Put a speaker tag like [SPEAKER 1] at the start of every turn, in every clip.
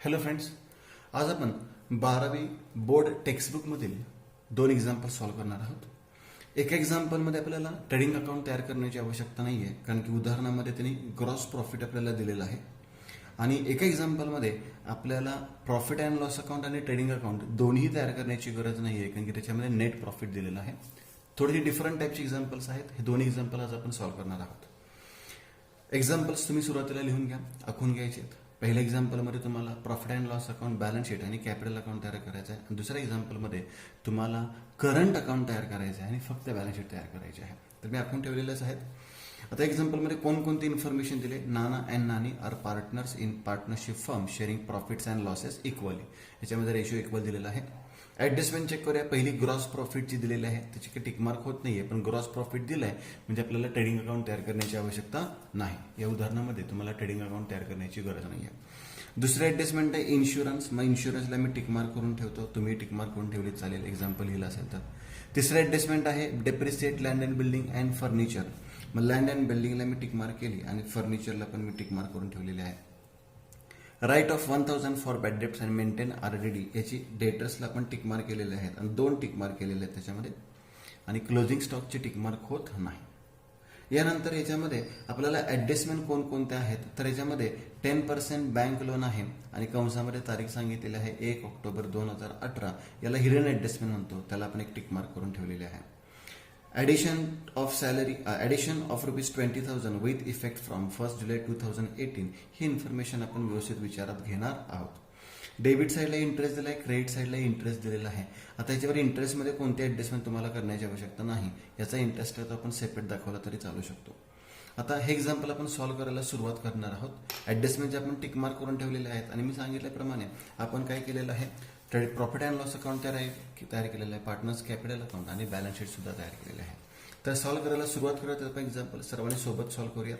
[SPEAKER 1] Hello friends, आज आपण 12वी बोर्ड टेक्स्टबुकमधील 2 एक्झाम्पल सॉल्व्ह करणार आहोत. एका एक्झाम्पलमध्ये आपल्याला ट्रेडिंग अकाउंट तयार करण्याची आवश्यकता नाही आहे, कारण की उदाहरणामध्ये त्यांनी ग्रॉस प्रॉफिट आपल्याला दिलेलं आहे. आणि एका एक्झाम्पलमध्ये आपल्याला प्रॉफिट अँड लॉस अकाउंट आणि ट्रेडिंग अकाउंट दोन्ही तयार करण्याची गरज नाही आहे, कारण की त्याच्यामध्ये नेट प्रॉफिट दिलेलं आहे. थोडेसे डिफरंट टाईपचे एक्झाम्पल्स आहेत. हे दोन्ही एक्झाम्पल आज आपण सॉल्व्ह करणार आहोत. एक्झाम्पल्स तुम्ही सुरुवातीला लिहून घ्या, आखून घ्यायचे आहेत. पहिल्या एक्झाम्पलमध्ये तुम्हाला profit and loss account, balance sheet आणि कॅपिटल अकाउंट तयार करायचं आहे. आणि दुसऱ्या एक्झाम्पलमध्ये तुम्हाला करंट अकाउंट तयार करायचं आहे आणि फक्त बॅलन्स शीट तयार करायची आहे. तर मी आखून ठेवलेलेच आहेत. आता एक्झाम्पलमध्ये कोणकोणती इन्फॉर्मेशन दिले. Nana and Nani are partners in partnership firm sharing profits and losses equally. याच्यामध्ये रेशिओ इक्वल दिलेला आहे. ऍडजस्टमेंट चेक करूया. पहिली ग्रॉस प्रॉफिटची दिलेली आहे, त्याची काही टिकमार्क होत नाहीये, पण ग्रॉस प्रॉफिट दिलाय म्हणजे आपल्याला ट्रेडिंग अकाउंट तयार करण्याची आवश्यकता नाही. या उदाहरणामध्ये तुम्हाला ट्रेडिंग अकाउंट तयार करण्याची गरज नाही आहे. दुसरं ऍडजस्टमेंट आहे इन्शुरन्स. मग इन्शुरन्सला मी टिकमार्क करून ठेवतो, तुम्ही टिकमार्क करून ठेवली चालेल, एक्झाम्पल लिहिलं असेल तर. तिसरं ऍडजस्टमेंट आहे depreciate land and building and furniture. मग लँड अँड बिल्डिंगला मी टिकमार्क केली आणि फर्निचरला पण मी टिकमार्क करून ठेवलेली आहे. Write off 1000 for bad debts and maintain RDD, याची डेटर्सला पण टिकमार्क केलेले आहेत आणि 2 टिकमार्क केलेले आहेत त्याच्यामध्ये. आणि क्लोजिंग स्टॉकचे टिकमार्क होत नाही. यानंतर याच्यामध्ये आपल्याला ऍडजस्टमेंट कोणकोणत्या आहेत, तर याच्यामध्ये 10% बँक लोन आहे आणि कंसामध्ये तारीख सांगितलेली आहे 1 ऑक्टोबर 2018. याला हिडन ऍडजस्टमेंट म्हणतो, त्याला आपण एक टिकमार्क करून ठेवलेले आहे. Addition of salary, addition of ₹20,000 with effect from 1 July 2018. He information आपण व्यवस्थित विचारात घेणार आहोत. डेबिट साईडला इंटरेस्ट दिला आहे, क्रेडिट साईडला इंटरेस्ट दिलेला आहे. आता याच्यावर इंटरेस्टमध्ये कोणते ऍडजस्टमेंट तुम्हाला करण्याची आवश्यकता नाही. याचा इंटरेस्ट तर आपण सेपरेट दाखवला तरी चालू शकतो. आता हे एक्झाम्पल आपण सॉल्व्ह करायला सुरुवात करणार आहोत. ऍडजस्टमेंटचे आपण टिकमार्क करून ठेवलेले आहेत आणि मी सांगितल्याप्रमाणे आपण काय केलेलं आहे, प्रॉफिट अँड लॉस अकाउंट तयार केलेलं आहे, पार्टनर्स कॅपिटल अकाउंट आणि बॅलन्स शीट सुद्धा तयार केलेले आहे. तर सॉल्व्ह करायला सुरुवात करूयात. आपण एक्झाम्पल सर्वांनी सोबत सॉल्व्ह करूया.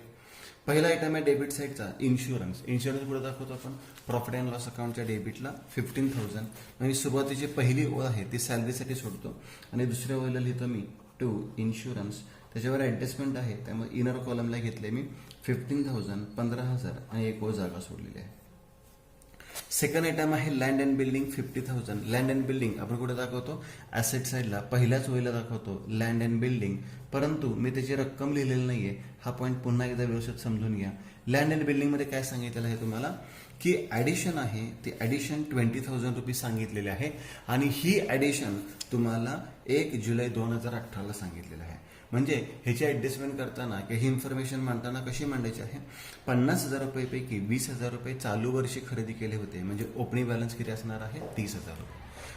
[SPEAKER 1] पहिला आयटम आहे डेबिट साईडचा इन्शुरन्स. इन्शुरन्स पुढे दाखवतो आपण प्रॉफिट अँड लॉस अकाउंटच्या डेबिटला 15,000. आणि सुरुवातीची पहिली ओळ आहे ती सॅलरीसाठी सोडतो आणि दुसऱ्या ओळीला लिहितो मी टू इन्शुरन्स. त्याच्यावर ऍडजस्टमेंट आहे, त्यामुळे इनर कॉलमला घेतले मी 15,000, 15,000 आणि एक ओळ जागा सोडलेली आहे. सेकंड आयटम आहे land and building 50,000. Land and building आपण कुठे दाखवतो, ऍसेट साईडला पहिल्याच ओळीला दाखवतो लँड अँड बिल्डिंग, परंतु मी त्याची रक्कम लिहिलेली नाहीये. हा पॉईंट पुन्हा एकदा व्यवस्थित समजून घ्या. लँड अँड बिल्डिंग मध्ये काय सांगितलेलं आहे तुम्हाला, की ऍडिशन आहे, ती ऍडिशन ₹20,000 सांगितलेले आहे आणि ही ऍडिशन तुम्हाला 1 जुलै 2018ला सांगितलेलं आहे. म्हणजे ह्याची ऍडजस्टमेंट करताना किंवा ही इन्फॉर्मेशन मांडताना कशी मांडायची आहे, ₹50,000 पैकी ₹20,000 चालू वर्षी खरेदी केले होते, म्हणजे ओपनिंग बॅलन्स किती असणार आहे, ₹30,000.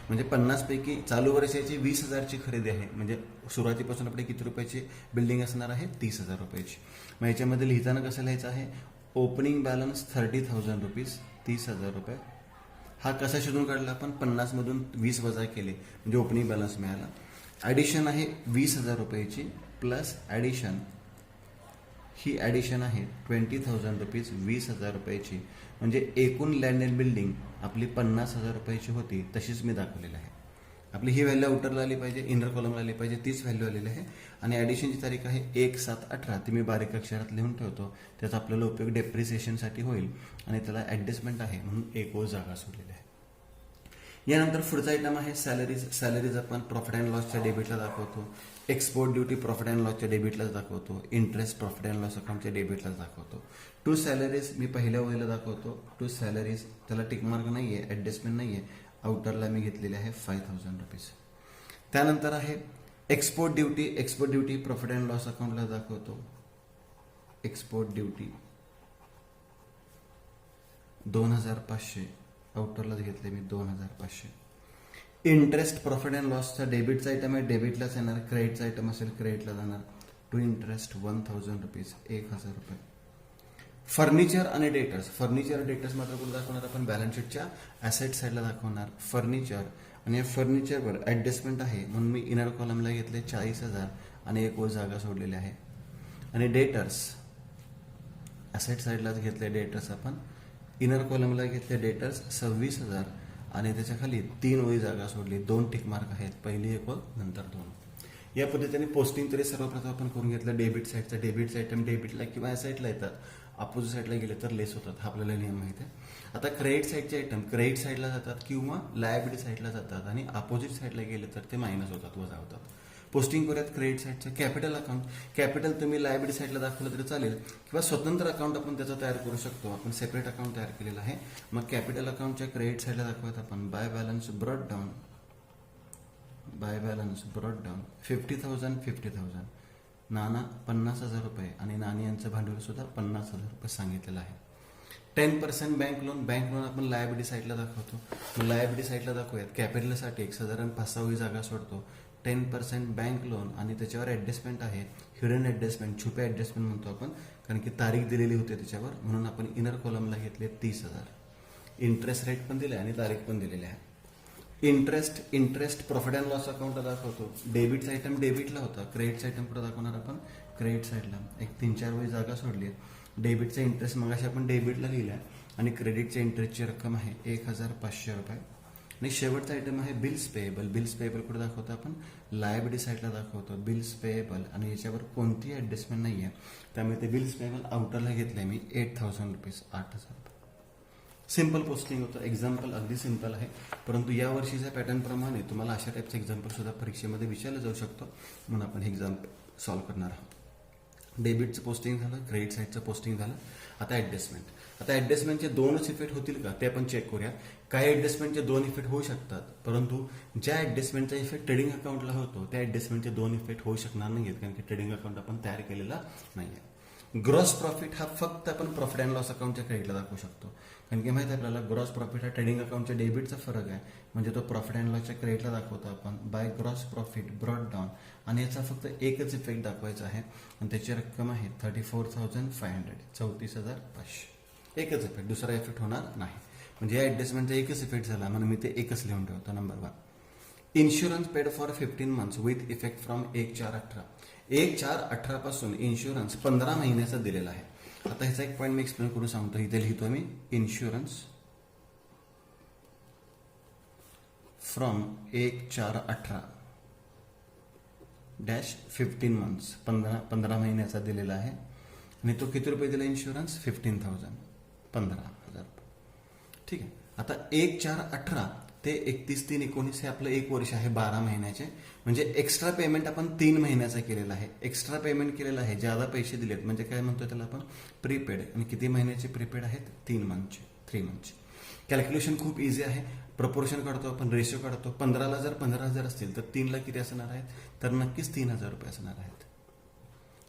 [SPEAKER 1] म्हणजे 50 पैकी चालू वर्षाची 20,000ची खरेदी आहे, म्हणजे सुरुवातीपासून आपले किती रुपयाची बिल्डिंग असणार आहे, ₹30,000. मग याच्यामध्ये लिहिताना कसं लिहायचं आहे, ओपनिंग बॅलन्स ₹30,000, ₹30,000. हा कसा शोधून काढला आपण, 50 मधून 20 वजा केले म्हणजे ओपनिंग बॅलन्स मिळाला. ॲडिशन आहे ₹20,000ची प्लस ॲडिशन, ही ॲडिशन आहे ₹20,000, ₹20,000ची. म्हणजे एकूण लँड अँड बिल्डिंग आपली ₹50,000ची होती, तशीच मी दाखवलेली आहे. आपली ही व्हॅल्यू आउटरला आली पाहिजे, इनर कॉलमला आली पाहिजे, तीच व्हॅल्यू आलेली आहे. आणि ॲडिशनची तारीख आहे 1/7/18. ती मी बारीक अक्षरात लिहून ठेवतो, त्याचा आपल्याला उपयोग डेप्रिसिएशनसाठी होईल आणि त्याला ऍडजस्टमेंट आहे म्हणून एक ओळ जागा सोडलेली आहे. यानंतर पुढचा आयटम आहे सॅलरीज. सॅलरीज आपण प्रॉफिट अँड लॉसच्या डेबिटला दाखवतो, एक्सपोर्ट ड्युटी प्रॉफिट अँड लॉसच्या डेबिटलाच दाखवतो, इंटरेस्ट प्रॉफिट अँड लॉस अकाउंटच्या डेबिटलाच दाखवतो. टू सॅलरीज मी पहिल्या ओळीला दाखवतो, टू सॅलरीज त्याला टिकमार्क नाहीये, ऍडजस्टमेंट नाहीये, आउटरला मी घेतलेली आहे ₹5,000. त्यानंतर आहे export duty. Export duty profit and loss अकाउंटला दाखवतो, एक्सपोर्ट ड्युटी 2,500, आउटरलाच घेतले मी 2,500. इंटरेस्ट प्रॉफिट अँड लॉसचा डेबिटचा आयटम आहे, डेबिटलाच येणार. क्रेडिटचा आयटम असेल क्रेडिटला जाणार. To interest ₹1,000, ₹1,000. फर्निचर आणि डेटर्स. फर्निचर डेटर्स मात्र कुठे दाखवणार आपण, बॅलन्स शीटच्या ऍसेट साईडला दाखवणार फर्निचर. आणि या फर्निचरवर ऍडजस्टमेंट आहे म्हणून मी इनर कॉलमला घेतले 40,000 आणि एक ओळ जागा सोडलेली आहे. आणि डेटर्स ऍसेट साईडलाच घेतले डेटर्स आपण, इनर कॉलमला घेतले डेटर्स 26,000 आणि त्याच्या खाली 3 ओळी जागा सोडली, 2 टिक मार्क आहेत, पहिली एक ओळ नंतर 2. या पद्धतीने पोस्टिंग तरी सर्वप्रथम आपण करून घेतलं. डेबिट साईडचा, डेबिटचा आयटम डेबिटला किंवा ऍसेटला येतात अपोजिट साईडला गेले तर लेस होतात, हा आपल्याला नियम माहिती आहे. आता क्रेडिट साईडचे आयटम क्रेडिट साईडला जातात किंवा लायबिलिटी साईडला जातात आणि अपोजिट साईडला गेले तर ते मायनस होतात, वजा होतात. पोस्टिंग करूयात क्रेडिट साईडचं. कॅपिटल अकाउंट, कॅपिटल तुम्ही लायबिलिटी साईडला दाखवलं तरी चालेल किंवा स्वतंत्र अकाउंट आपण त्याचा तयार करू शकतो. आपण सेपरेट अकाउंट तयार केलेलं आहे. मग कॅपिटल अकाउंटच्या क्रेडिट साईडला दाखवत आपण बाय बॅलन्स ब्रॉड डाऊन 50,000 50,000. नाना 50,000 रुपये आणि नानी यांचं भांडवल सुद्धा 50,000 रुपये सांगितलेलं आहे. 10% बँक लोन आपण लायबिलिटी साईडला दाखवतो. लायबिलिटी साईडला दाखवूयात. कॅपिटलसाठी एक साधारण 5-6 जागा सोडतो. 10% बँक लोन आणि त्याच्यावर ऍडजस्टमेंट आहे, हिडन ऍडजस्टमेंट, छुपे ऍडजस्टमेंट म्हणतो आपण, कारण की तारीख दिलेली होती त्याच्यावर, म्हणून आपण इनर कॉलमला घेतले 30,000. इंटरेस्ट रेट पण दिले आणि तारीख पण दिलेली आहे. इंटरेस्ट प्रॉफिट अँड लॉस अकाउंटला दाखवतो. डेबिटचा आयटम डेबिटला होता, क्रेडिटचा आयटम कुठं दाखवणार आपण क्रेडिट साईडला. एक 3-4 जागा सोडली. डेबिटचा इंटरेस्ट मगाशी आपण डेबिटला लिहिला आणि क्रेडिटच्या इंटरेस्टची रक्कम आहे 1,500 रुपये. आणि शेवटचा आयटम आहे बिल्स पेएबल. बिल्स पेएबल कुठे दाखवतो आपण लायबिलिटी साईडला दाखवतो. बिल्स पेएबल आणि याच्यावर कोणतीही ऍडजस्टमेंट नाही आहे, त्यामुळे ते बिल्स पेएबल आउटरला घेतलंय मी 8,000 रुपीज, 8,000 रुपये. सिंपल पोस्टिंग होतं. एक्झाम्पल अगदी सिंपल आहे, परंतु या वर्षीच्या पॅटर्न प्रमाणे तुम्हाला अशा टाईपचं एक्झाम्पल सुद्धा परीक्षेमध्ये विचारलं जाऊ शकतो, म्हणून आपण हे एक्झाम्पल सॉल्व्ह करणार आहोत. डेबिटचं पोस्टिंग झालं, क्रेडिट साईडचं पोस्टिंग झालं. आता ऍडजस्टमेंटचे दोनच इफेक्ट होतील का ते आपण चेक करूया. काही ऍडजस्टमेंटचे 2 इफेक्ट होऊ शकतात, परंतु ज्या ऍडजस्टमेंटचा इफेक्ट ट्रेडिंग अकाउंटला होतो त्या ऍडजस्टमेंटचे 2 इफेक्ट होऊ शकणार नाहीत, कारण की ट्रेडिंग अकाउंट आपण तयार केलेला नाहीये. ग्रॉस प्रॉफिट हा फक्त आपण प्रॉफिट अँड लॉस अकाउंटच्या क्रेडिटला दाखवू शकतो, कारण की माहिती आहे आपल्याला ग्रॉस प्रॉफिट हा ट्रेडिंग अकाउंटच्या डेबिटचा फरक आहे, म्हणजे तो प्रॉफिट अँड लॉसच्या क्रेडिटला दाखवतो आपण by gross profit brought down, आणि याचा फक्त एकच इफेक्ट दाखवायचा आहे आणि त्याची रक्कम आहे 34,500, 34,500. एकच इफेक्ट, दुसरा इफेक्ट होणार नाही. म्हणजे या ऍडजस्टमेंटचा एकच इफेक्ट झाला म्हणून मी ते एकच लिहून ठेवतो. Number 1, insurance paid for 15 months with effect from 1/4/18. 1/4/18 पासून इन्शुरन्स 15 महिन्याचा दिलेला आहे. आता ह्याचा एक पॉईंट मी एक्सप्लेन करून सांगतो. इथे लिहितो मी इन्शुरन्स फ्रॉम 1/4/18 -15 मंथ्स, 15 महिन्याचा दिलेला आहे आणि तो किती रुपये दिला इन्शुरन्स 15,000, 15,000 रुपये. ठीक आहे. आता 1/4/18 ते 31/3/19 हे आपलं 1 वर्ष आहे, 12 महिन्याचे. म्हणजे एक्स्ट्रा पेमेंट आपण 3 महिन्याचा केलेला आहे. एक्स्ट्रा पेमेंट केलेला आहे, ज्यादा पैसे दिलेत, म्हणजे काय म्हणतो त्याला आपण प्रीपेड. आणि किती महिन्याचे प्रीपेड आहेत 3 मंथचे. कॅल्क्युलेशन खूप इझी आहे. प्रपोर्शन काढतो आपण, रेशो काढतो. 15ला जर 15,000 असतील तर 3ला किती असणार आहेत, तर नक्कीच 3,000 रुपये असणार आहेत.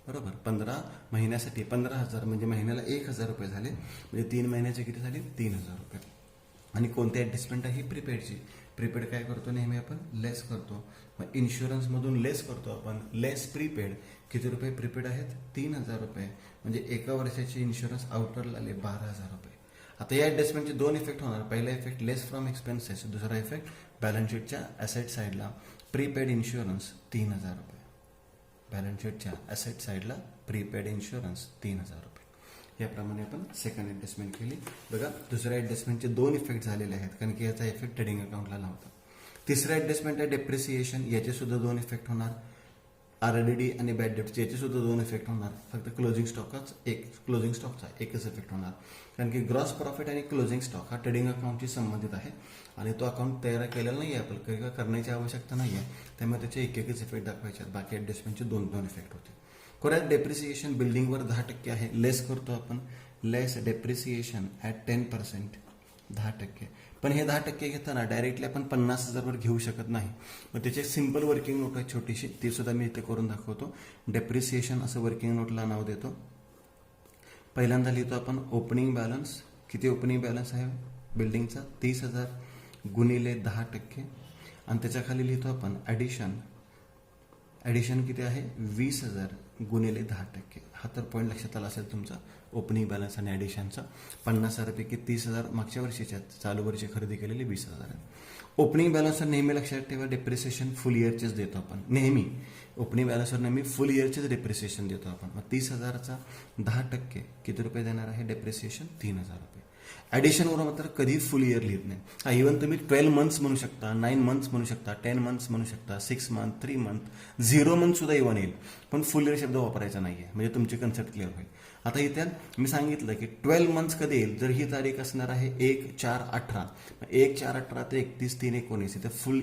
[SPEAKER 1] बरोबर. 15 महिन्यासाठी 15,000 म्हणजे महिन्याला 1,000 रुपये झाले, म्हणजे 3 महिन्याचे किती झाले 3,000 रुपये. आणि कोणती ऍडजस्टमेंट आहे प्रीपेडची. प्रीपेड काय करतो नेहमी आपण लेस करतो. मग इन्शुरन्स मधून लेस करतो आपण, लेस प्रीपेड. किती रुपये प्रीपेड आहेत 3,000 रुपये, म्हणजे एका वर्षाची इन्शुरन्स आउटरला आले 12,000 रुपये. आता या ऍडजस्टमेंटचे 2 इफेक्ट होणार. पहिला इफेक्ट लेस फ्रॉम एक्सपेन्सेस, दुसरा इफेक्ट बॅलन्स शीटच्या ऍसेट साईडला प्रीपेड इन्शुरन्स 3,000 रुपये. बॅलन्स शीटच्या ऍसेट साईडला प्रीपेड इन्शुरन्स 3,000 रुपये. याप्रमाणे आपण सेकंड ऍडजस्टमेंट केली. बघा, दुसऱ्या ऍडजस्टमेंटचे 2 इफेक्ट झालेले आहेत, कारण की याचा इफेक्ट ट्रेडिंग अकाउंटला नव्हता. तिसरा ऍडजस्टमेंट आहे डेप्रिसिएशन. याचे सुद्धा 2 इफेक्ट होणार. आरडीडी आणि बॅड डेप्ट याचे सुद्धा 2 इफेक्ट होणार. फक्त क्लोजिंग स्टॉकचा एकच इफेक्ट होणार, कारण की ग्रॉस प्रॉफिट आणि क्लोजिंग स्टॉक हा ट्रेडिंग अकाउंटशी संबंधित आहे आणि तो अकाउंट तयार केलेला नाही आहे, आपल्याला करण्याची आवश्यकता नाही आहे, त्यामुळे त्याचे एकच इफेक्ट दाखवायचे आहेत. बाकी ऍडजस्टमेंटचे 2 इफेक्ट होते. कोणात डेप्रिसिएशन बिल्डिंगवर 10% आहे, लेस करतो आपण. लेस डेप्रिसिएशन ॲट 10%, 10%. पण हे 10% घेताना डायरेक्टली आपण 50,000 घेऊ शकत नाही. मग त्याची एक सिंपल वर्किंग नोट आहे छोटीशी, ती सुद्धा मी इथे करून दाखवतो. डेप्रिसिएशन असं वर्किंग नोटला नाव देतो. पहिल्यांदा लिहितो आपण ओपनिंग बॅलन्स. किती ओपनिंग बॅलन्स आहे बिल्डिंगचा 30,000 गुणिले 10%, आणि त्याच्या खाली लिहितो आपण ॲडिशन किती आहे 20,000 गुणिले 10%. हा तर पॉईंट लक्षात आला असेल तुमचा ओपनिंग बॅलन्स आणि ॲडिशनचा. 50,000पैकी 30,000 मागच्या वर्षीच्या चालू वर्षी खरेदी केलेली 20,000 आहे. ओपनिंग बॅलन्सवर नेहमी लक्षात ठेवा डेप्रिसिएशन फुल इयरचेच देतो आपण. नेहमी ओपनिंग बॅलन्सवर नेहमी फुल इयरचेच डेप्रिसिएशन देतो आपण. मग 30,000चा 10% किती रुपये देणार आहे डेप्रिसिएशन 3,000 रुपये. ॲडिशनवर मात्र कधी फुल इयर लिहित नाही. हा, इव्हन तुम्ही 12 मंथ्स म्हणू शकता, 9 मंथ्स म्हणू शकता, 10 मंथ्स म्हणू शकता, 6 मंथ, 3 मंथ, 0 मंथ सुद्धा इव्हन येईल, पण फुल इयर शब्द वापरायचा नाहीये, म्हणजे तुमची कन्सेप्ट क्लिअर होईल. आता इथे मी सांगितलं की 12 मंथ्स कधी येईल, जर ही तारीख असणार आहे 1/4/18, 1/4/18 ते 31/3/19, इथे फुल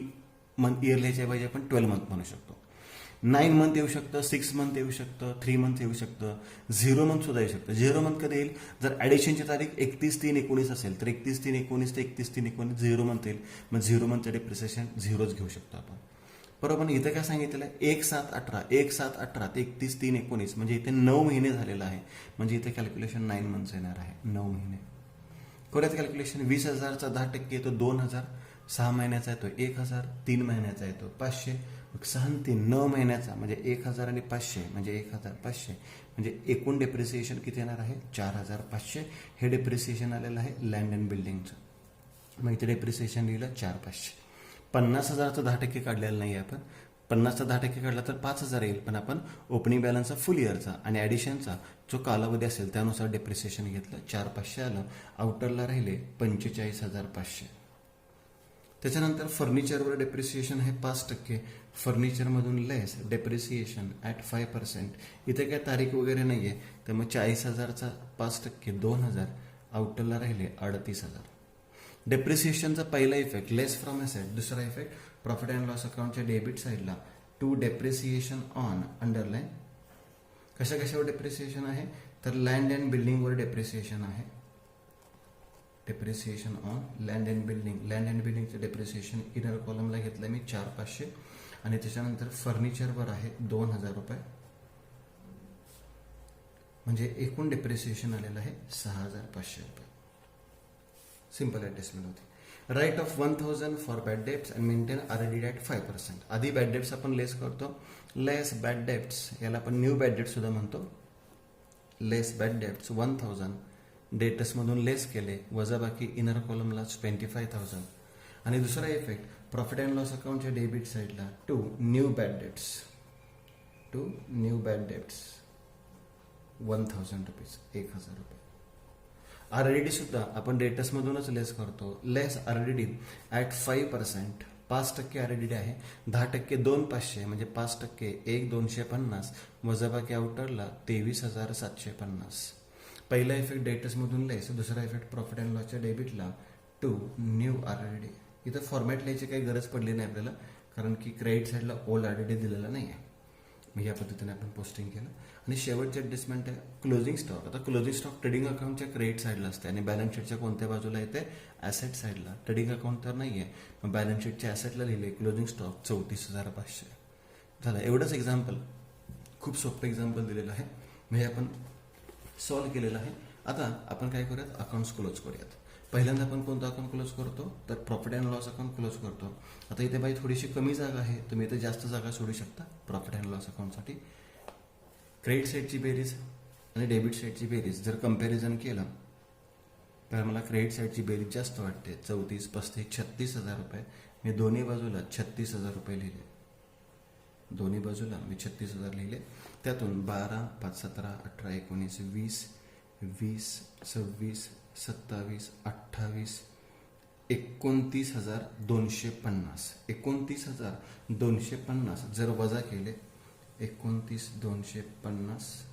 [SPEAKER 1] मंथ इयर लिहायच्या पाहिजे, आपण 12 मंथ म्हणू शकतो. 9 मंथ येऊ शकतं, 6 मंथ येऊ शकतं, 3 मंथ येऊ शकतं, 0 मंथ सुद्धा येऊ शकतं. 0 मंथ कधी येईल, जर ॲडिशनची तारीख 31/3/19 असेल तर 31/3/19 ते 31/3/19 0 मंथ येईल. मग 0 मंथचं डिप्रिसिएशन 0च घेऊ शकतो आपण. बरोबर. इथे काय सांगितलेलं आहे, 1/7/18 ते 31/3/19, म्हणजे इथे 9 महिने झालेला आहे, म्हणजे इथे कॅल्क्युलेशन 9 मंथ्स येणार आहे, 9 महिने. कोणाचं कॅल्क्युलेशन, 20,000चा 10% येतो 2,000, 6 महिन्याचा येतो 1,000, 3 महिन्याचा येतो 500, 6 9 महिन्याचा म्हणजे 1,000 आणि 500 म्हणजे 1,500, म्हणजे एकूण डेप्रिसिएशन किती येणार आहे, 4,500. हे डेप्रिसिएशन आलेलं आहे लँड अँड बिल्डिंगचं. मग इथे डेप्रिसिएशन लिहिलं 4,500. 50,000चा 10% काढलेला नाही आहे आपण. 50चा 10% काढला तर 5,000 येईल, पण आपण ओपनिंग बॅलन्सचा फुल इयरचा आणि ॲडिशनचा जो कालावधी असेल त्यानुसार डेप्रिसिएशन घेतलं, 4,500 आलं. आउटरला राहिले 45,500. त्याच्यानंतर फर्निचरवर डेप्रिसिएशन आहे 5%. फर्निचरमधून लेस डेप्रिसिएशन ॲट 5%. इथे काय तारीख वगैरे नाही आहे, त्यामुळे 40,000चा 5% 2,000. आउटरला राहिले 38,000. डेप्रिसिएशनचा पहिला इफेक्ट लेस फ्रॉम ॲसेट, दुसरा इफेक्ट प्रॉफिट अँड लॉस अकाउंटच्या डेबिट साईडला टू डेप्रिसिएशन ऑन अंडरलाईन. कशावर डेप्रिसिएशन आहे, तर लँड अँड बिल्डिंगवर डेप्रिसिएशन आहे. Depreciation on land and building, land and बिल्डिंगचं डेप्रिसिएशन इनर कॉलमला घेतलं मी 4,500, आणि त्याच्यानंतर फर्निचरवर आहे 2,000 रुपये, म्हणजे एकूण डेप्रिसिएशन आलेलं आहे 6,500 रुपये. सिंपल ॲडजस्टमेंट होती. Write off 1,000 for bad debts and maintain RDD at 5%. आधी बॅड डेब्ट्स आपण लेस करतो, लेस बॅड डेब्ट्स, याला आपण न्यू बॅड डेब्ट सुद्धा म्हणतो. लेस बॅड डेब्ट्स 1,000 डेटसमधून लेस केले, वजाबाकी इनर कॉलमला 25,000. आणि दुसरा इफेक्ट प्रॉफिट अँड लॉस अकाउंटच्या डेबिट साईडला to new bad debts, 1,000 rupees, 1,000 रुपये. RDD सुद्धा आपण डेटसमधूनच लेस करतो, लेस RDD ॲट 5%, 5% RDD आहे, 10% 2,500 म्हणजे 5% 1,250, वजाबाकी आउटरला 23,750. पहिला इफेक्ट डेटसमधून लेस, दुसरा इफेक्ट प्रॉफिट अँड लॉसच्या डेबिटला टू न्यू RDD. इथं फॉर्मॅट लिहायची काही गरज पडली नाही आपल्याला, कारण की क्रेडिट साईडला ओल्ड RDD दिलेला नाही आहे. मग या पद्धतीने आपण पोस्टिंग केलं. आणि शेवटचे ॲडजस्टमेंट आहे क्लोजिंग स्टॉक. आता क्लोजिंग स्टॉक ट्रेडिंग अकाउंटच्या क्रेडिट साईडला असते आणि बॅलन्स शीटच्या कोणत्या बाजूला येते, ॲसेट साईडला. ट्रेडिंग अकाउंट तर नाही आहे, मग बॅलन्स शीटच्या ॲसेटला लिहिले क्लोजिंग स्टॉक 34,500 झालं. एवढंच एक्झाम्पल, खूप सोपं एक्झाम्पल दिलेलं आहे, म्हणजे आपण सॉल्व्ह केलेलं आहे. आता आपण काय करूयात, अकाउंट्स क्लोज करूयात. पहिल्यांदा आपण कोणतं अकाउंट क्लोज करतो, तर profit and loss account close करतो. आता इथे बाई थोडीशी कमी जागा आहे, तुम्ही इथे जास्त जागा सोडू शकता प्रॉफिट अँड लॉस अकाउंटसाठी. क्रेडिट साईडची बेरीज आणि डेबिट साईडची बेरीज जर कंपॅरिझन केलं तर मला क्रेडिट साईडची बेरीज जास्त वाटते, 34, 35, 36,000 रुपये. मी दोन्ही बाजूला 36,000 रुपये लिहिले, दोन्ही बाजूला मी 36,000 लिहिले. त्यातून 12, 5, 17, 18, 19, 20, 20, 26, 27, 28, 29,250. 29,250 जर वजा केले, 29,250,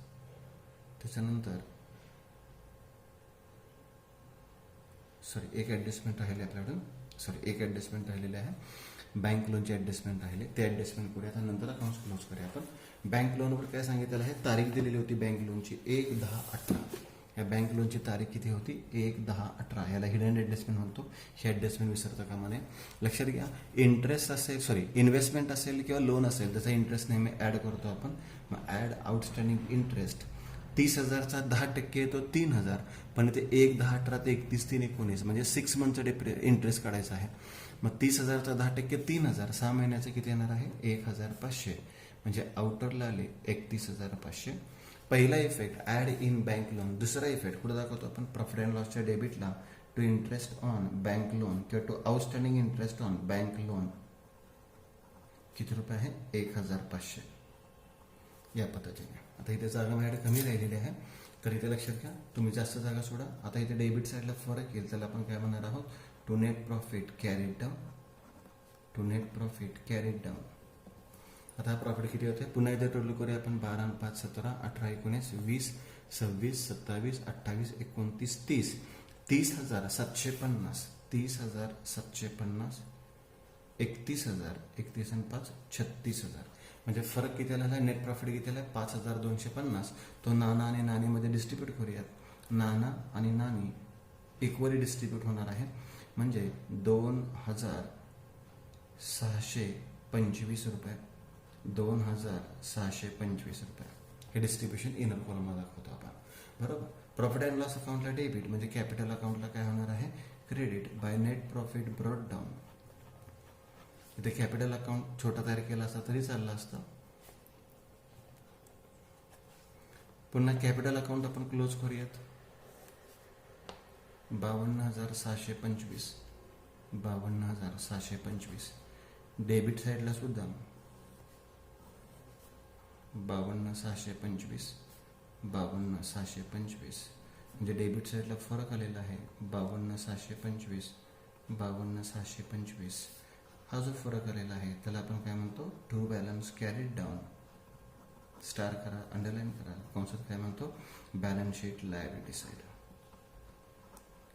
[SPEAKER 1] त्याच्यानंतर एक ॲडजस्टमेंट राहिले आपल्याकडून, एक ॲडजस्टमेंट राहिलेले आहे, बँक लोनची ॲडजस्टमेंट राहिले, ते ॲडजस्टमेंट करूया. आता नंतर अकाउंट्स क्लोज करूया आपण. बँक लोनवर काय सांगितलेलं आहे, तारीख दिलेली होती बँक लोनची 1/10/18. या बँक लोनची तारीख किती होती, 1/10/18. याला हिडन ॲडजस्टमेंट म्हणतो. हे ॲडजस्टमेंट विसरता कामा नये. लक्षात घ्या, इंटरेस्ट असेल, इन्व्हेस्टमेंट असेल किंवा लोन असेल, त्याचा इंटरेस्ट नेहमी ॲड करतो आपण. मग ॲड आउटस्टँडिंग इंटरेस्ट 30,000चा 10% येतो 3,000, पण इथे 1/10/18 ते 31/3/19 म्हणजे 6 मंथचा इंटरेस्ट काढायचा आहे. मग 30,000चा 10% 3,000, 6 महिन्याचं किती येणार आहे, 1,500, म्हणजे आउटरला आले 31,500. पहिला effect add in bank loan. दुसरा इफेक्ट कुठं दाखवतो आपण, प्रॉफिट अँड लॉसच्या डेबिटला to interest on bank loan किंवा to outstanding interest on bank loan किती रुपये आहे, 1,500. या पद्धतीने. आता इथे जागा माझ्याकडे कमी राहिलेली आहे, तर इथे लक्षात घ्या, तुम्ही जास्त जागा सोडा. आता इथे डेबिट साईडला फरक येईल, त्याला आपण काय म्हणणार आहोत, to net profit carried down. To net profit carried down. आता हा प्रॉफिट किती होते, पुन्हा इथे टोटल करूया आपण. 12 आणि 5 17, 18 19 20 26 27 28 29 30. 30,750. 30,750. 31,000. 31 आणि 5 36,000. म्हणजे फरक किती आला आहे, नेट प्रॉफिट किती आला आहे, 5,250. तो नाना आणि नाणीमध्ये डिस्ट्रीब्यूट करूयात. नाना आणि नाणी इक्वली डिस्ट्रीब्यूट होणार आहे, म्हणजे 2,625 रुपये. 2,625 रुपये हे डिस्ट्रीब्युशन इनर कॉलमला दाखवतो आपण. बरोबर. प्रॉफिट अँड लॉस अकाउंटला डेबिट, म्हणजे कॅपिटल अकाउंटला काय होणार आहे, credit by net profit brought down. इथे कॅपिटल अकाउंट छोटा तयार केला असता तरी चालला असतं. पुन्हा कॅपिटल अकाउंट आपण क्लोज करूयात. 52,625. 52,625. डेबिट साईडला सुद्धा 52,625. 52,625. म्हणजे डेबिट साईडला फरक आलेला आहे 52,625. 52,625. हा जो फरक आलेला आहे त्याला आपण काय म्हणतो, to balance carried down. Star करा, अंडरलाईन करा, कंसात काय म्हणतो, बॅलन्स शीट लायबिलिटी साईड.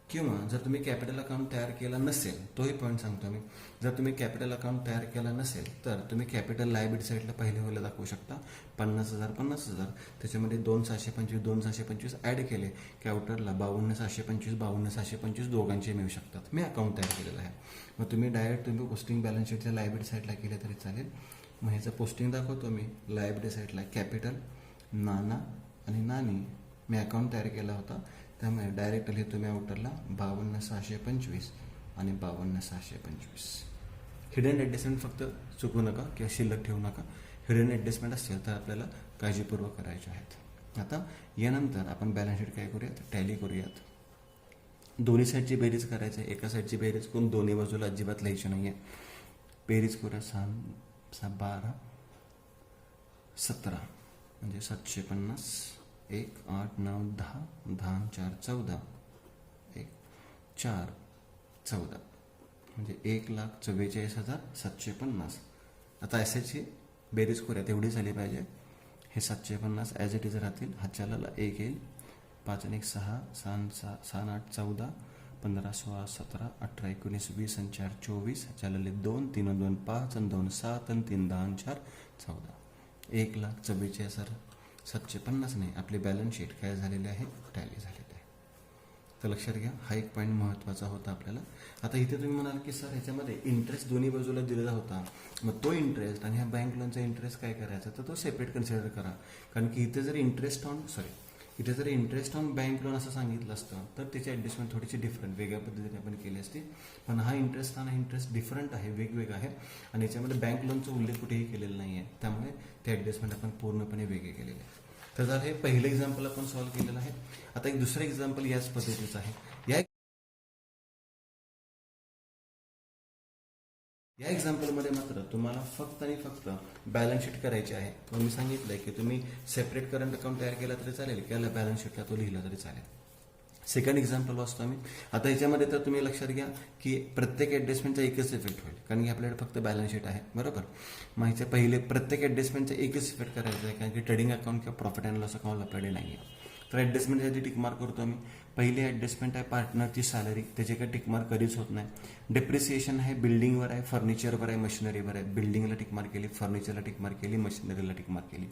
[SPEAKER 1] किंवा जर तुम्ही कॅपिटल अकाउंट तयार केला नसेल, तोही पॉईंट सांगतो मी, जर तुम्ही कॅपिटल अकाउंट तयार केला नसेल तर तुम्ही कॅपिटल लायबिलिटी साईडला पहिले वेळेला दाखवू शकता. 50,000 50,000. त्याच्यामध्ये 2,625 2,625 ॲड केले की आउटरला 52,625 52,625 दोघांचे मिळू शकतात. मी अकाउंट तयार केलेलं आहे. मग तुम्ही डायरेक्ट तुम्ही पोस्टिंग बॅलन्स शीटच्या लायबिलिटी साईडला केले तरी चालेल. मग ह्याचं पोस्टिंग दाखवतो मी. लायबिलिटी साईडला कॅपिटल, नाना आणि नाणी मी अकाउंट तयार केला होता, त्यामुळे डायरेक्ट लिहितो मी आउटरला 52,625 आणि 52,625. हिडन ॲडजस्टमेंट फक्त चुकू नका किंवा शिल्लक ठेवू नका. हिडन ॲडजस्टमेंट असेल तर आपल्याला काळजीपूर्वक करायचे आहेत. आता यानंतर आपण बॅलन्स शीट काय करूयात, टॅली करूयात. दोन्ही साईडची बेरीज करायची आहे. एका साईडची बेरीज करून दोन्ही बाजूला अजिबात लिहायची नाही आहे. बेरीज करूया. 6 12 17 म्हणजे 750. 1 8 9 10 10 4 14. 1 4 14 म्हणजे 1,44,750. आता ॲसेटची बेरीज करूया, तेवढी झाली पाहिजे. हे 750 ॲज इट इज राहतील. हातच्याला 1 येईल. 5 आणि 1 6 6 6 8 14 15 16 17 18 19 20 आणि 4 24. ह्याच्याला 2 3 2 5 आणि 2 7 आणि 3 10 आणि 4 14. 1,44,750 नाही, आपली बॅलन्स शीट काय झालेली आहे, टॅली झालेली आहे. तर लक्षात घ्या, हा एक पॉईंट महत्त्वाचा होता आपल्याला. आता इथे तुम्ही म्हणाल की सर ह्याच्यामध्ये इंटरेस्ट दोन्ही बाजूला दिलेला होता, मग तो इंटरेस्ट आणि ह्या बँक लोनचा इंटरेस्ट काय करायचा, तर तो सेपरेट कन्सिडर करा. कारण की इथे जर इंटरेस्ट ऑन बँक लोन असं सांगितलं असतं तर त्याची ॲडजस्टमेंट थोडीशी डिफरंट वेगळ्या पद्धतीने आपण केली असती. पण हा इंटरेस्ट डिफरंट आहे, वेगवेगळा आहे आणि याच्यामध्ये बँक लोनचा उल्लेख कुठेही केलेला नाही आहे. त्यामुळे ते ॲडजस्टमेंट आपण पूर्णपणे वेगळे केलेले आहे. तर जर हे पहिलं एक्झाम्पल आपण सॉल्व्ह केलेलं आहे. आता एक दुसरं एक्झाम्पल याच पद्धतीचं आहे. या एक्झाम्पलमध्ये मात्र तुम्हाला फक्त आणि फक्त बॅलन्स शीट करायची आहे. मग मी सांगितलंय की तुम्ही सेपरेट करंट अकाउंट तयार केला तरी चालेल किंवा बॅलन्स शीटला तो लिहिला तरी चालेल. सेकंड एक्झाम्पल वाचतो आम्ही. आता ह्याच्यामध्ये तर तुम्ही लक्षात घ्या की प्रत्येक ॲडजस्टमेंटचा एकच इफेक्ट होईल, कारण की आपल्याकडे फक्त बॅलन्स शीट आहे. बरोबर. मग ह्याच्या पहिले प्रत्येक ॲडजस्टमेंटचा एकच इफेक्ट करायचा आहे, कारण की ट्रेडिंग अकाउंट किंवा प्रॉफिट अँड लॉस अकाउंट आपल्याकडे नाही आहे. तर ॲडजस्टमेंटसाठी टिकमार्क करतो आम्ही. पहिली ॲडजस्टमेंट आहे पार्टनरची सॅलरी, त्याचे काही टिकमार्क कधीच होत नाही. डेप्रिसिएशन आहे, बिल्डिंगवर आहे, फर्निचरवर आहे, मशिनरीवर आहे. बिल्डिंगला टिकमार्क केली, फर्निचरला टिकमार्क केली, मशिनरीला टिकमार्क केली.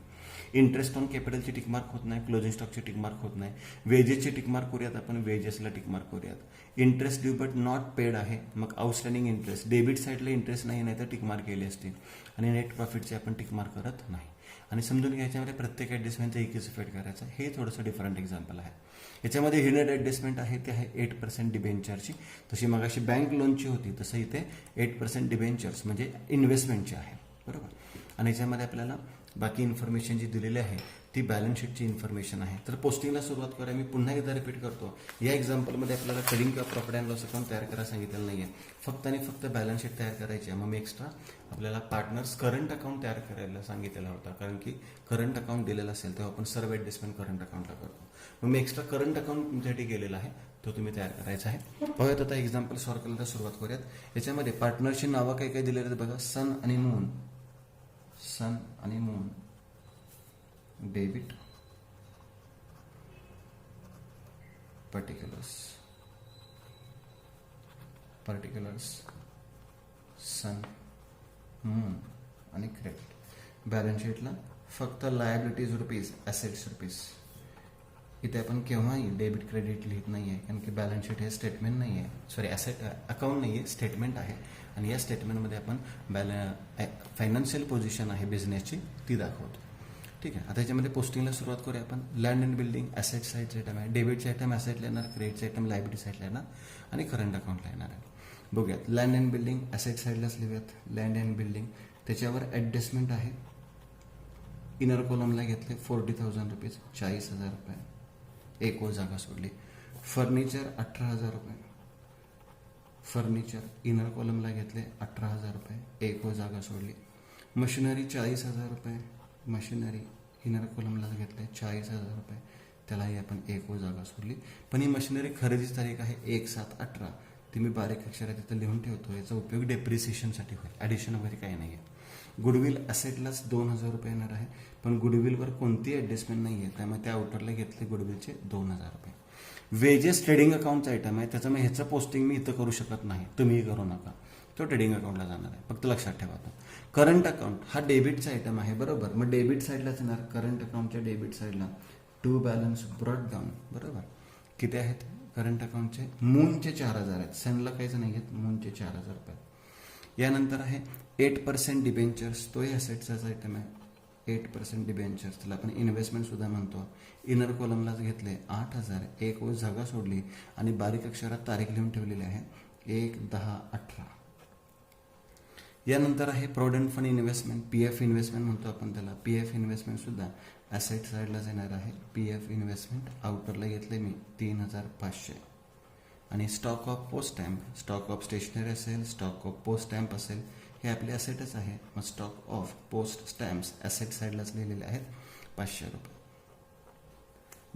[SPEAKER 1] इंटरेस्ट ऑन कॅपिटलची टिकमार्क होत नाही, क्लोजिंग स्टॉकची टिकमार्क होत नाही. वेजेसची टिकमार्क करूयात आपण, वेजेसला टिकमार्क करूयात. Interest due but not paid आहे, मग आउटस्टँडिंग इंटरेस्ट, डेबिट साईडला इंटरेस्ट नाही तर टिकमार्क केली असते. आणि नेट प्रॉफिटचे आपण टिकमार्क करत नाही. आणि समजून घ्यायच्यामध्ये प्रत्येक ॲडजस्टमेंटचा एकच इफेक्ट करायचा. हे थोडंसं डिफरंट एक्झाम्पल आहे. याच्यामध्ये हिडन ॲडजस्टमेंट आहे ते आहे 8% डिबेंचरची. तशी मगाशी बँक लोनची होती, तसं इथे 8% डिबेंचर्स म्हणजे इन्व्हेस्टमेंटची आहे. बरोबर. आणि याच्यामध्ये आपल्याला बाकी इन्फॉर्मेशन जी दिलेली आहे ती बॅलन्स शीटची इन्फॉर्मेशन आहे. तर पोस्टिंगला सुरुवात करूया. मी पुन्हा एकदा रिपीट करतो, या एक्झाम्पलमध्ये आपल्याला ट्रेडिंग किंवा प्रॉफिट अँड लॉस अकाउंट तयार करायला सांगितलेलं नाही आहे, फक्त आणि फक्त बॅलन्स शीट तयार करायची आहे. मग मी एक्स्ट्रा आपल्याला पार्टनर्स करंट अकाउंट तयार करायला सांगितलेला होता, कारण की करंट अकाउंट दिलेलं असेल तेव्हा आपण सर्व ॲडजस्टमेंट करंट अकाउंटला करतो. मग मी एक्स्ट्रा करंट अकाउंट तुमच्यासाठी गेलेला आहे, तो तुम्ही तयार करायचा आहे. पाहूयात आता एक्झाम्पल सॉल्व करायला सुरुवात करूयात. याच्यामध्ये पार्टनरची नावं काय काय दिलेली आहेत बघा. सन आणि मून, सन आणि moon debit particulars sun moon आणि क्रेडिट. बॅलन्स शीटला फक्त लायबिलिटीज रुपीज, ॲसेट्स रुपीज. इथे आपण केव्हाही डेबिट क्रेडिट लिहित नाही आहे, कारण की बॅलन्स शीट हे स्टेटमेंट नाही आहे, सॉरी ॲसेट अकाउंट नाही आहे, स्टेटमेंट आहे. आणि या स्टेटमेंटमध्ये आपण फायनान्शियल पोझिशन आहे बिझनेसची ती दाखवतो. ठीक आहे. आता याच्यामध्ये पोस्टिंगला सुरुवात करूया आपण. लँड अँड बिल्डिंग ॲसेट साईडचा आयटम आहे, डेबिटचा आयटम ॲसेटला येणार, क्रेडिटचा आयटम लायबिलिटी साईडला येणार आणि करंट अकाउंटला येणार आहे. बघूयात. लँड अँड बिल्डिंग ॲसेट साईडलाच लिहूयात. लँड अँड बिल्डिंग त्याच्यावर ॲडजस्टमेंट आहे. इनर कॉलमला घेतले 40,000 रुपीज, 40,000 रुपये, एक जागा सोडली. फर्निचर 18,000 रुपये, फर्निचर इनर कॉलमला घेतले 18,000 रुपये, एक जागा सोडली. मशिनरी 40,000 रुपये, मशिनरी इनर कॉलमला घेतले 40,000 रुपये, त्यालाही आपण एक जागा सोडली. पण ही मशिनरी खरेदीची तारीख आहे 1/7/18. ती मी बारीक अक्षरात तिथं लिहून ठेवतो. याचा उपयोग डेप्रिसिएशनसाठी होईल, ॲडिशन वगैरे काही नाही आहे. गुडविल ॲसेटलाच 2,000 रुपये येणार आहे, पण गुडविलवर कोणतीही ॲडजस्टमेंट नाही आहे, त्यामुळे त्या आउटरला घेतले गुडविलचे 2,000 रुपये. वेजेस ट्रेडिंग अकाउंटचा आयटम आहे, त्याच्यामुळे ह्याचं पोस्टिंग मी इथं करू शकत नाही, तुम्हीही करू नका, तो ट्रेडिंग अकाउंटला जाणार आहे, फक्त लक्षात ठेवा. तो करंट अकाउंट हा डेबिटचा आयटम आहे, बरोबर. मग डेबिट साईडलाच येणार, करंट अकाउंटच्या डेबिट साईडला टू बॅलन्स ब्रॉट डाऊन, बरोबर. किती आहेत करंट अकाउंटचे? मूनचे 4,000 आहेत, सनला काहीच नाही आहेत, मूनचे 4,000 रुपये. यानंतर आहे 8% डिबेंचर्स, तोही ॲसेटचाच आयटम आहे. 8% डिबेंचर्स, त्याला आपण इन्व्हेस्टमेंट सुद्धा म्हणतो. इनर कॉलमलाच घेतले 8,000, एक जागा सोडली आणि बारीक अक्षरात तारीख लिहून ठेवलेली आहे 1/10/18. यानंतर आहे provident fund investment, PF investment म्हणतो आपण त्याला. PF इन्व्हेस्टमेंट सुद्धा ॲसेट साईडलाच येणार आहे. PF इन्व्हेस्टमेंट आउटरला घेतले मी 3,500. आणि stock of post stamp, stock of stationery असेल, स्टॉक ऑफ पोस्ट स्टॅम्प असेल, हे आपले ॲसेटच आहे. मग stock of post stamps asset साईडलाच लिहिलेले आहेत 500 रुपये.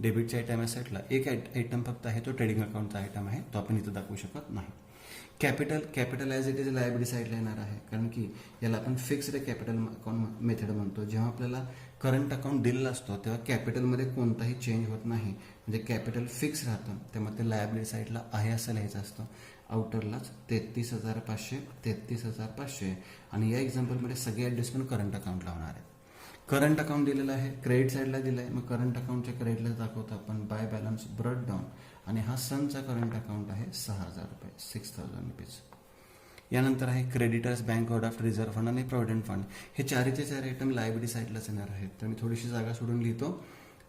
[SPEAKER 1] डेबिटच्या आयटम ॲसेटला एक आयटम फक्त आहे, तो ट्रेडिंग अकाउंटचा आयटम आहे, तो आपण इथं दाखवू शकत नाही. Capital as it is liability साईडला येणार आहे, कारण की याला आपण फिक्स्ड कॅपिटल अकाउंट मेथड म्हणतो. जेव्हा आपल्याला करंट अकाउंट दिलेला असतो तेव्हा कॅपिटलमध्ये कोणताही चेंज होत नाही, म्हणजे कॅपिटल फिक्स राहतं, त्यामुळे ते लायबिलिटी साईडला आहे असं लिहायचं असतं. आउटरलाच 33,500, 33,500. आणि या एक्झाम्पलमध्ये सगळे ॲडजस्टमेंट करंट अकाउंटला होणार आहे. करंट अकाउंट दिलेलं आहे, क्रेडिट साईडला दिलं आहे, मग करंट अकाउंटच्या क्रेडिटला दाखवतो आपण बाय बॅलन्स ब्रॉट डाऊन. आणि हा सनचा करंट अकाउंट आहे 6,000 रुपये, 6,000 रुपीज. यानंतर आहे creditors, bank overdraft, reserve fund आणि प्रॉव्हिडंट फंड. हे चारीचे 4 आयटम लायबिलिटी साईडलाच येणार आहेत, तर मी थोडीशी जागा सोडून लिहितो.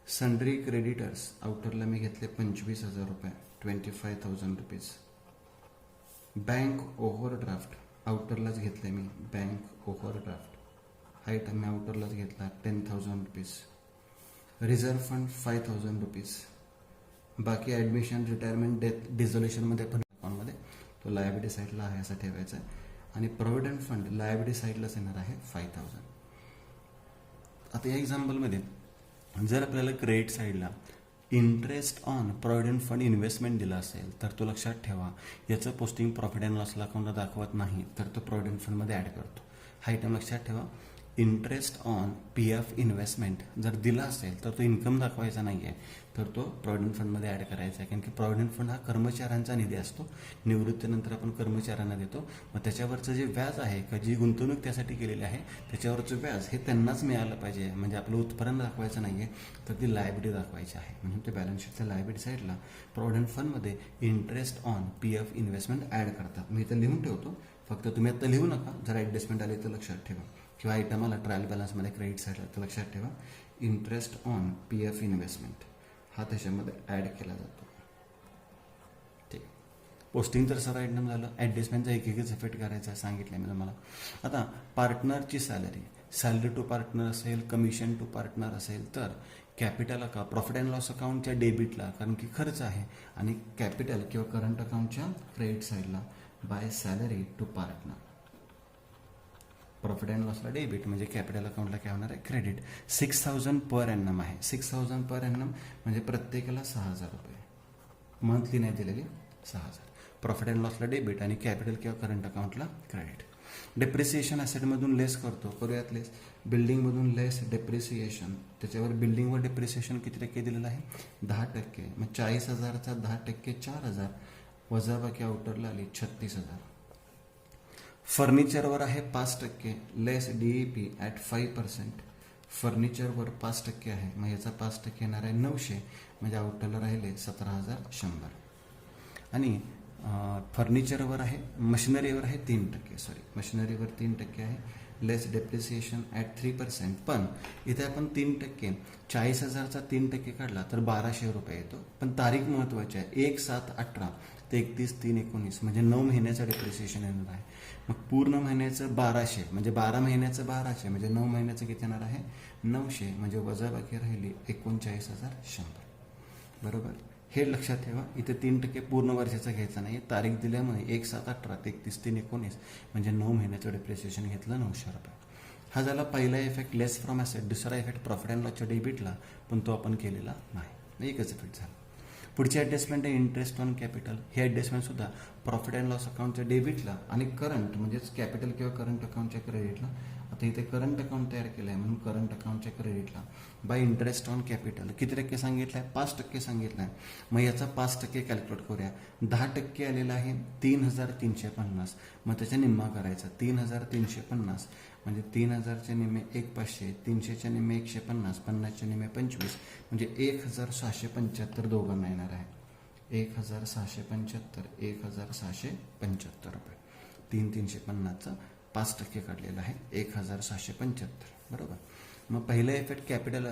[SPEAKER 1] सन्ड्री क्रेडिटर्स आउटरला मी घेतले 25,000 रुपये, 25,000 रुपीज. बँक ओव्हरड्राफ्ट आउटरलाच घेतले मी, बँक ओव्हरड्राफ्ट हा आयटम मी आउटरलाच घेतला 10,000 रुपीज. Reserve fund 5,000 rupees. बाकी ॲडमिशन, रिटायरमेंट, डेथ, डिझोल्युशनमध्ये पण अकाउंटमध्ये तो लायबिलिटी साईडला आहे असं ठेवायचं आहे. आणि प्रॉव्हिडंट फंड लायबिलिटी साईडलाच येणार आहे 5,000. आता या एक्झाम्पलमध्ये जर आपल्याला क्रेडिट साईडला interest on provident fund investment दिला असेल तर तो लक्षात ठेवा, याचं पोस्टिंग प्रॉफिट अँड लॉसला अकाउंटला दाखवत नाही, तर तो प्रॉव्हिडंट फंडमध्ये ॲड करतो. हा आयटम लक्षात ठेवा. इंटरेस्ट ऑन PF इन्व्हेस्टमेंट जर दिला असेल तर तो इन्कम दाखवायचा नाही आहे, तर तो प्रॉव्हिडंट फंडमध्ये ॲड करायचा आहे, कारण की प्रॉव्हिडंट फंड हा कर्मचाऱ्यांचा निधी असतो. निवृत्तीनंतर आपण कर्मचाऱ्यांना देतो, मग त्याच्यावरचं जे व्याज आहे का जी गुंतवणूक त्यासाठी केलेली आहे त्याच्यावरचं व्याज हे त्यांनाच मिळालं पाहिजे, म्हणजे आपलं उत्पन्न दाखवायचं नाही आहे, तर ती लायबिलिटी दाखवायची आहे. म्हणून ते बॅलन्स शीटच्या लायबिलिटी साईडला प्रॉव्हिडंट फंडमध्ये interest on PF investment add करतात. मी इथं लिहून ठेवतो, फक्त तुम्ही आता लिहू नका, जर ॲडजस्टमेंट आले तर लक्षात ठेवा, किंवा आयटम आला ट्रायल बॅलन्समध्ये क्रेडिट साईडला तर लक्षात ठेवा इंटरेस्ट ऑन PF इन्व्हेस्टमेंट हा त्याच्यामध्ये ॲड केला जातो. ठीक. पोस्टिंग तर सर्व आयटम झालं, ॲडजस्टमेंटचा एक एकच इफेक्ट करायचा सांगितलं मी तुम्हाला. आता पार्टनरची सॅलरी, सॅलरी टू पार्टनर असेल, कमिशन टू पार्टनर असेल, तर capital account profit and loss अकाउंटच्या डेबिटला, कारण की खर्च आहे, आणि कॅपिटल किंवा करंट अकाउंटच्या क्रेडिट साईडला by salary to partner. Profit and लॉसला डेबिट म्हणजे कॅपिटल अकाउंटला काय होणार आहे, क्रेडिट. 6,000 पर एनम आहे. 6,000 पर एनम म्हणजे प्रत्येकाला 6,000 रुपये. मंथली नाही दिलेली 6,000. प्रॉफिट अँड लॉसला डेबिट आणि कॅपिटल किंवा करंट अकाउंटला क्रेडिट. डेप्रिसिएशन ॲसेटमधून लेस करतो, करूयात लेस. बिल्डिंगमधून लेस डेप्रिसिएशन, त्याच्यावर बिल्डिंगवर डेप्रिसिएशन किती टक्के दिलेलं आहे, 10%. मग 40,000चा 10% 4,000, वजाबाकी आउटरला आली 36,000. फर्निचरवर आहे 5% लेस डीईपी ॲट 5%. फर्निचरवर 5% आहे, मग याचा 5% येणार आहे 900, म्हणजे आउटरला राहिले 17,100. आणि फर्निचरवर आहे, मशिनरीवर आहे 3%, मशिनरीवर 3% आहे, लेस डेप्रिसिएशन ॲट 3%. पण इथे आपण 3%, 40,000चा 3% काढला तर 1,200 रुपये येतो. पण तारीख महत्त्वाची आहे, 1/7/18 ते 31/3/19, म्हणजे 9 महिन्याचं डेप्रिसिएशन येणार आहे. मग पूर्ण महिन्याचं 1,200, म्हणजे 12 महिन्याचं 1,200, म्हणजे 9 महिन्याचं किती येणार आहे 900, म्हणजे वजाबाकी राहिली 39,100. बरोबर, हे लक्षात ठेवा. इथे 3% पूर्ण वर्षाचा घ्यायचा नाही, तारीख दिल्यामुळे 1/7/18 ते 31/3/19, म्हणजे 9 महिन्याचं डेप्रिसिएशन घेतलं 900 रुपये. हा झाला पहिला इफेक्ट लेस फ्रॉम ॲसेट. दुसरा इफेक्ट प्रॉफिट अँड लॉसच्या डेबिटला, पण तो आपण केलेला नाही, एकच इफेक्ट झाला. पुढची ॲडजस्टमेंट आहे इंटरेस्ट ऑन कॅपिटल. हे ॲडजस्टमेंट सुद्धा प्रॉफिट अँड लॉस अकाउंटच्या डेबिटला आणि करंट म्हणजेच कॅपिटल किंवा करंट अकाउंटच्या क्रेडिटला. आता इथे करंट अकाउंट तयार केलं आहे म्हणून करंट अकाउंटच्या क्रेडिटला बाय इंटरेस्ट ऑन कॅपिटल किती टक्के सांगितलं आहे, 5% सांगितलं आहे. मग याचा 5% कॅल्क्युलेट करूया. 10% आलेला आहे 3,350, मग त्याच्या निम्मा करायचा 3,350, म्हणजे 3,000चे निम्मे 1,500, 300च्या निम्मे 150, 50च्या निम्मे 25, म्हणजे 1,675 दोघांना येणार आहे. 1,675, 1,675 रुपये. 3,350चा 5% काढलेला आहे 1,675. बरोबर. मग पहिला इफेक्ट कॅपिटल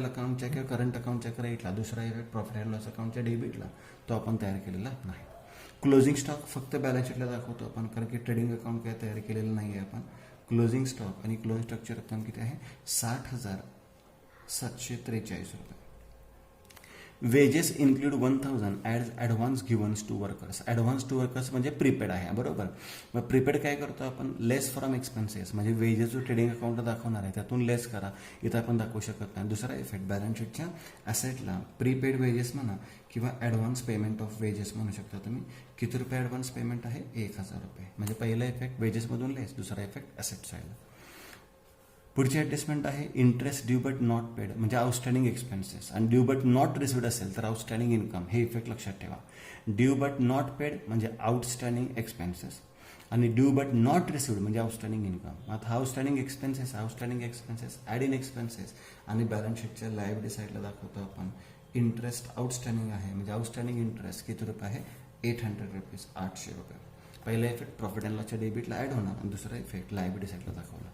[SPEAKER 1] अकाउंटच्या किंवा करंट अकाउंटच्या क्रेडिटला, दुसरा इफेक्ट प्रॉफिट अँड लॉस अकाउंटच्या डेबिटला, तो आपण तयार केलेला नाही. क्लोजिंग स्टॉक फक्त बॅलन्स शीटला दाखवतो आपण, कारण की ट्रेडिंग अकाउंट काय तयार केलेलं नाही आहे आपण. क्लोजिंग स्टॉक आणि क्लोजिंग स्टॉकची रक्कम किती आहे, 60,743 रुपये. Wages include 1,000 as advance givens to workers. Advance to workers म्हणजे प्रीपेड आहे. बरोबर. मग प्रीपेड काय करतो आपण, लेस फ्रॉम एक्सपेन्सेस, म्हणजे वेजेस जो ट्रेडिंग अकाउंटला दाखवणार आहे त्यातून लेस करा, इथं आपण दाखवू शकत नाही. दुसरा इफेक्ट बॅलन्स शीटच्या ॲसेटला प्रीपेड वेजेस म्हणा किंवा ॲडव्हान्स पेमेंट ऑफ वेजेस म्हणू शकता तुम्ही. किती रुपये ॲडव्हान्स पेमेंट आहे, 1,000 रुपये. म्हणजे पहिला इफेक्ट वेजेसमधून लेस, दुसरा इफेक्ट ॲसेट साईडला. पुढची ॲडजस्टमेंट आहे interest due but not paid, म्हणजे आउटस्टँडिंग एक्सपेन्सेस, आणि ड्यू बट नॉट रिसिव्ड असेल तर आउटस्टँडिंग इन्कम. हे इफेक्ट लक्षात ठेवा. ड्यू बट नॉट पेड म्हणजे आउटस्टँडिंग एक्सपेन्सेस, आणि ड्यू बट नॉट रिसिव्ड म्हणजे आउटस्टँडिंग इन्कम. आता outstanding expenses add in expenses, आणि बॅलन्स शीटच्या लायबिलिटी साईडला दाखवतो आपण इंटरेस्ट आउटस्टँडिंग आहे, म्हणजे आउटस्टँडिंग इंटरेस्ट किती रुपये आहे, 800 रुपीज, 800 रुपये. पहिला इफेक्ट प्रॉफिट अँड लॉसच्या डेबिटला ॲड होणार, आणि दुसरा इफेक्ट लायबिलिटी साईडला दाखवला.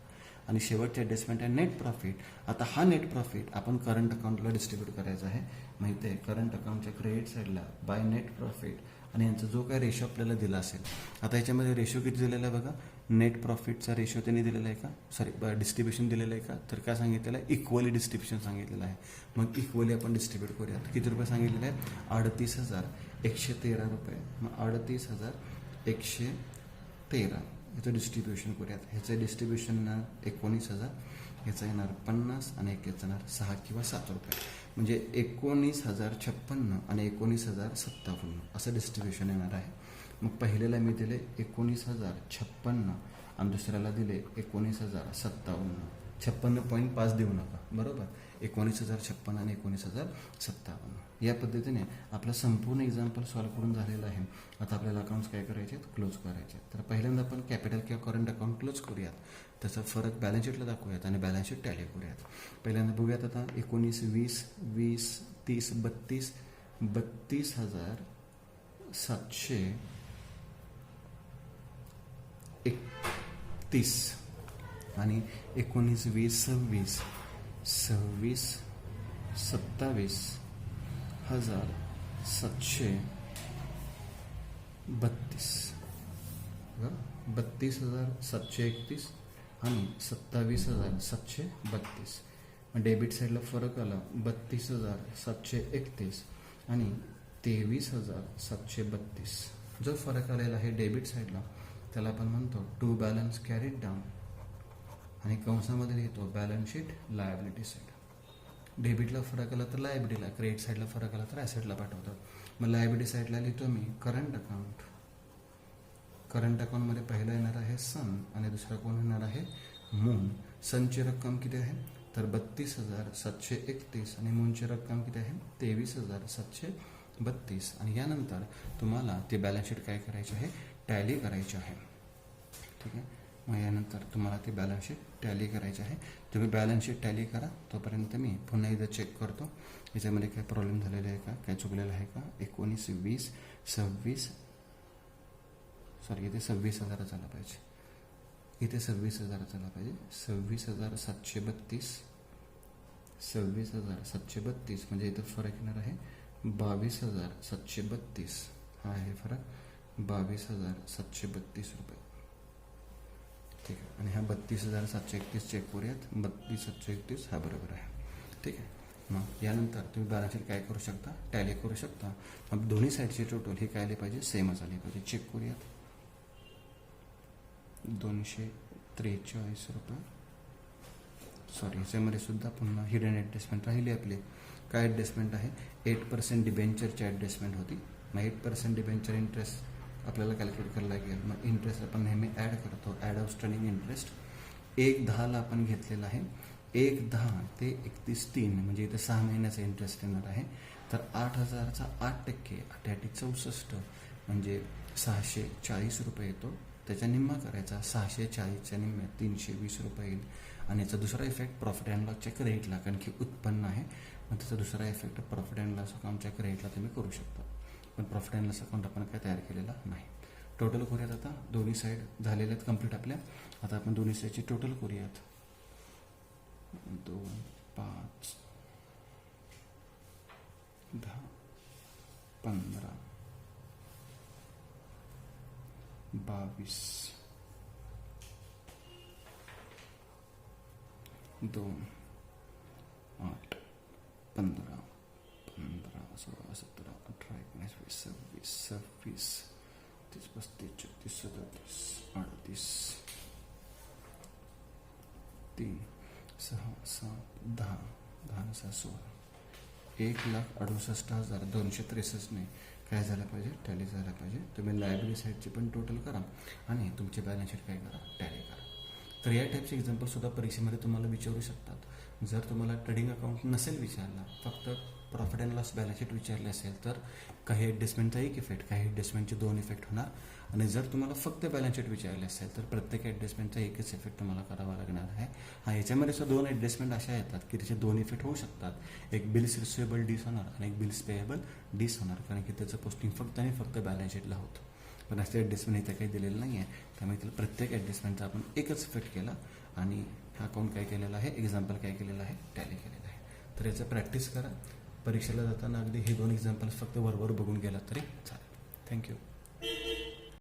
[SPEAKER 1] आणि शेवटची ॲडजस्टमेंट आहे नेट प्रॉफिट. आता हा नेट प्रॉफिट आपण करंट अकाउंटला डिस्ट्रीब्यूट करायचा आहे. माहिती आहे, करंट अकाउंटच्या क्रेडिट साईडला बाय नेट प्रॉफिट, आणि यांचा जो काय रेशो आपल्याला दिला असेल. आता याच्यामध्ये रेशो किती दिलेला आहे बघा, नेट प्रॉफिटचा रेशो त्यांनी दिलेला आहे का, डिस्ट्रीब्युशन दिलेलं आहे का, तर काय सांगितलेलं आहे, इक्वली डिस्ट्रीब्युशन सांगितलेलं आहे. मग इक्वली आपण डिस्ट्रीब्यूट करूया. किती रुपये सांगितलेले आहे, 38,113 रुपये. मग 38,113 ह्याचं डिस्ट्रीब्युशन करूयात. ह्याचं डिस्ट्रीब्युशन येणार 19,000, ह्याचा येणार 50, आणि एक याचा येणार 6 किंवा 7 रुपये, म्हणजे 19,056 आणि 19,057 असं डिस्ट्रीब्युशन येणार आहे. मग पहिल्याला मी दिले 19,056 आणि दुसऱ्याला दिले 19,057. 56.5 देऊ नका. बरोबर. 19,056 आणि 19,057. या पद्धतीने आपलं संपूर्ण एक्झाम्पल सॉल्व्ह करून झालेलं आहे. आता आपल्याला अकाउंट्स काय करायचे आहेत, क्लोज करायचे. तर पहिल्यांदा आपण कॅपिटल किंवा करंट अकाउंट क्लोज करूयात. त्याचा फरक बॅलन्स शीटला दाखवूयात आणि बॅलन्स शीट टॅली करूयात. पहिल्यांदा बघूयात. आता 19, 20, 20, 30, 32, 32,731 आणि 19, 20, 26, 26, 27,732, 32,731 आणि 27,732. डेबिट साईडला फरक आला 32,731 आणि 23,732. जो फरक आलेला आहे डेबिट साईडला त्याला आपण म्हणतो टू बॅलन्स कॅरीड डाऊन आणि कंसामध्ये लिहितो बॅलन्स शीट लायबिलिटी साईड. डेबिटला फरक आला तर लायबिलिटीला, क्रेडिट साईडला फरक आला तर ॲसेटला पाठवतात. मग लायबिलिटी साईडला लिहितो मी करंट अकाउंट. करंट अकाउंटमध्ये पहिला येणार आहे सन आणि दुसरा कोण येणार आहे मून. सनची रक्कम किती आहे तर 32,731 आणि मूनची रक्कम किती आहे 23,732. आणि यानंतर तुम्हाला ते बॅलन्स शीट काय करायचे आहे टॅली करायचे आहे. ठीक आहे, मग यानंतर तुम्हाला ते बॅलन्स शीट टॅली करायचे आहे. तुम्ही बॅलन्स शीट टॅली करा, तोपर्यंत मी पुन्हा एकदा चेक करतो याच्यामध्ये काय प्रॉब्लेम झालेला आहे का, काय चुकलेलं आहे का. 19, 20, 26 सॉरी इथे 26,000 झाला पाहिजे, इथे 26,000 झाला पाहिजे. 26,732, 26,732 म्हणजे इथं फरक येणार आहे 22,732. हा आहे फरक 22,732 रुपये. ठीक आहे, आणि हा 32,731 चेक करूयात. 32,731 हा बरोबर आहे. ठीक आहे, मग यानंतर तुम्ही बॅलन्स शीट काय करू शकता टॅली करू शकता. मग दोन्ही साईडचे टोटल हे काय आले पाहिजे सेमच आले पाहिजे. चेक करूयात. 243 रुपये. सॉरी ह्याच्यामध्ये सुद्धा पुन्हा हिडन ॲडजस्टमेंट राहिली आपली. काय ॲडजस्टमेंट आहे 8% डिबेंचरची ॲडजस्टमेंट होती. मग 8% डिबेंचर इंटरेस्ट आपल्याला कॅल्क्युलेट करायला लागेल. मग इंटरेस्ट आपण नेहमी ॲड करतो, ॲड आउटस्टँडिंग इंटरेस्ट 1/10 आपण घेतलेला आहे. 1/10 ते 31/3 म्हणजे इथं 6 महिन्याचा इंटरेस्ट येणार आहे. तर 8,000चा 8% 8×64 म्हणजे 640 रुपये येतो. त्याचा निम्मा करायचा 640च्या निम्म्यात 320 रुपये येईल. आणि याचा दुसरा इफेक्ट प्रॉफिट अँड लॉसच्या क्रेडिटला, कारण की उत्पन्न आहे. मग त्याचा दुसरा इफेक्ट प्रॉफिट अँड लॉस अकाउंटच्या क्रेडिटला तुम्ही करू शकता. पण प्रॉफिट अँड लॉस अकाउंट आपण काय तयार केलेला नाही. टोटल करूयात आता. दोन्ही साईड झालेले आहेत कंप्लीट आपल्या. आता आपण दोन्ही साईडची टोटल करूयात. 2, 5, 10, 15, 22, 2, 8, 15, 16, 17, 18, 19, 20, 26, 30, 35, 36, 37, 38, 3, 6, 7, 10, 10, 16, 1,68,263 काय झालं पाहिजे टॅली झाला पाहिजे. तुम्ही लायबिलिटी साईडची पण टोटल करा आणि तुमचे बॅलन्स शीट काय करा टॅली करा. तर या टाईपचे एक्झाम्पलसुद्धा परीक्षेमध्ये तुम्हाला विचारू शकतात. जर तुम्हाला ट्रेडिंग अकाउंट नसेल विचारला, फक्त profit and loss balance sheet विचारले असेल तर काही ॲडजस्टमेंटचा एक इफेक्ट, काही ॲडजस्टमेंटचे 2 इफेक्ट होणार. आणि जर तुम्हाला फक्त बॅलन्स शीट विचारले असेल तर प्रत्येक ॲडजस्टमेंटचा एकच इफेक्ट तुम्हाला करावा लागणार आहे. याच्यामध्ये सुद्धा 2 ॲडजस्टमेंट अशा येतात की त्याचे 2 इफेक्ट होऊ शकतात. एक बिल्स रिसिवेबल डिस होणार आणि एक बिल्स पेएबल डिस होणार, कारण की त्याचं पोस्टिंग फक्त आणि फक्त बॅलन्स शीटला होतं. पण असे ॲडजस्टमेंट इथे काही दिलेलं नाही आहे. त्यामुळे त्याला प्रत्येक ॲडजस्टमेंटचा आपण एकच इफेक्ट केला आणि हा अकाउंट काय केलेला आहे एक्झाम्पल काय केलेलं आहे टॅली केलेलं आहे. तर याचं प्रॅक्टिस करा. परीक्षेला जाताना अगदी हे 2 एक्झाम्पल्स फक्त वरवर बघून गेलात तरी चालेल. थँक्यू.